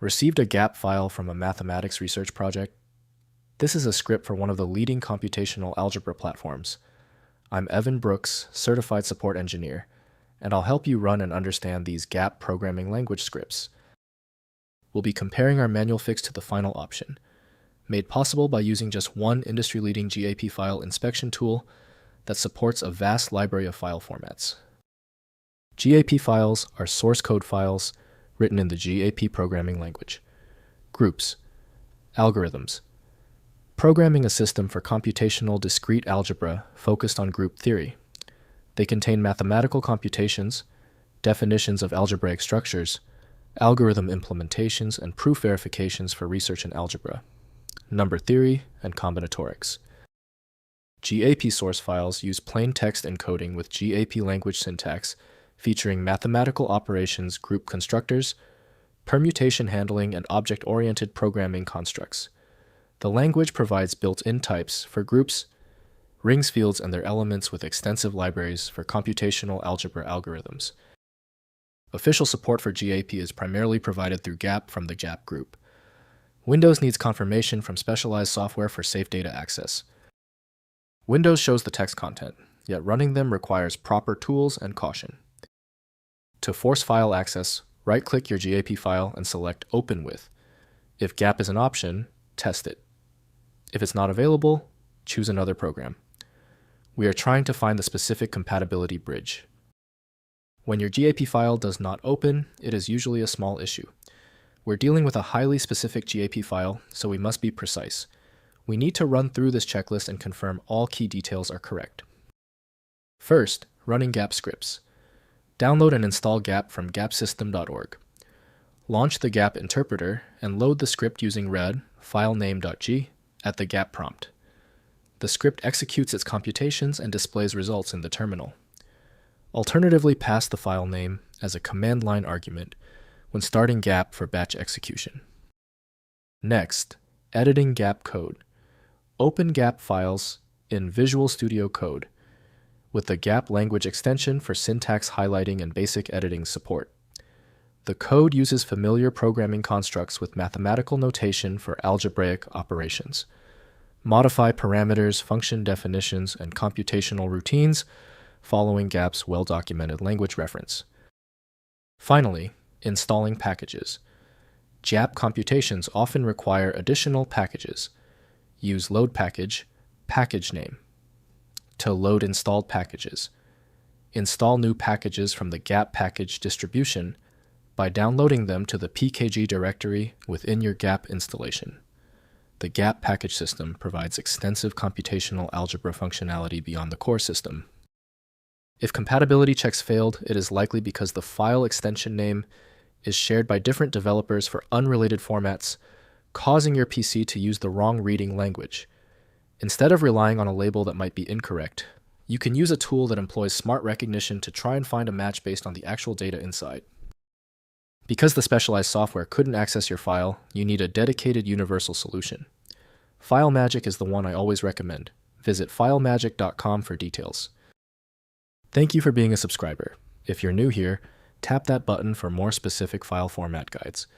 Received a GAP file from a mathematics research project? This is a script for one of the leading computational algebra platforms. I'm Evan Brooks, Certified Support Engineer, and I'll help you run and understand these GAP programming language scripts. We'll be comparing our manual fix to the final option, made possible by using just one industry-leading GAP file inspection tool that supports a vast library of file formats. GAP files are source code files written in the GAP programming language. Groups, algorithms, programming a system for computational discrete algebra focused on group theory. They contain mathematical computations, definitions of algebraic structures, algorithm implementations, and proof verifications for research in algebra, number theory, and combinatorics. GAP source files use plain text encoding with GAP language syntax featuring mathematical operations, group constructors, permutation handling, and object-oriented programming constructs. The language provides built-in types for groups, rings fields, and their elements with extensive libraries for computational algebra algorithms. Official support for GAP is primarily provided through GAP from the GAP group. Windows needs confirmation from specialized software for safe data access. Windows shows the text content, yet running them requires proper tools and caution. To force file access, right-click your GAP file and select Open With. If GAP is an option, test it. If it's not available, choose another program. We are trying to find the specific compatibility bridge. When your GAP file does not open, it is usually a small issue. We're dealing with a highly specific GAP file, so we must be precise. We need to run through this checklist and confirm all key details are correct. First, running GAP scripts. Download and install GAP from gapsystem.org. Launch the GAP interpreter and load the script using read filename.g at the GAP prompt. The script executes its computations and displays results in the terminal. Alternatively, pass the file name as a command line argument when starting GAP for batch execution. Next, editing GAP code. Open GAP files in Visual Studio Code with the GAP language extension for syntax highlighting and basic editing support. The code uses familiar programming constructs with mathematical notation for algebraic operations. Modify parameters, function definitions, and computational routines following GAP's well-documented language reference. Finally, installing packages. GAP computations often require additional packages. Use load package, package name. To load installed packages. Install new packages from the GAP package distribution by downloading them to the pkg directory within your GAP installation. The GAP package system provides extensive computational algebra functionality beyond the core system. If compatibility checks failed, it is likely because the file extension name is shared by different developers for unrelated formats, causing your PC to use the wrong reading language. Instead of relying on a label that might be incorrect, you can use a tool that employs smart recognition to try and find a match based on the actual data inside. Because the specialized software couldn't access your file, you need a dedicated universal solution. FileMagick is the one I always recommend. Visit filemagick.com for details. Thank you for being a subscriber. If you're new here, tap that button for more specific file format guides.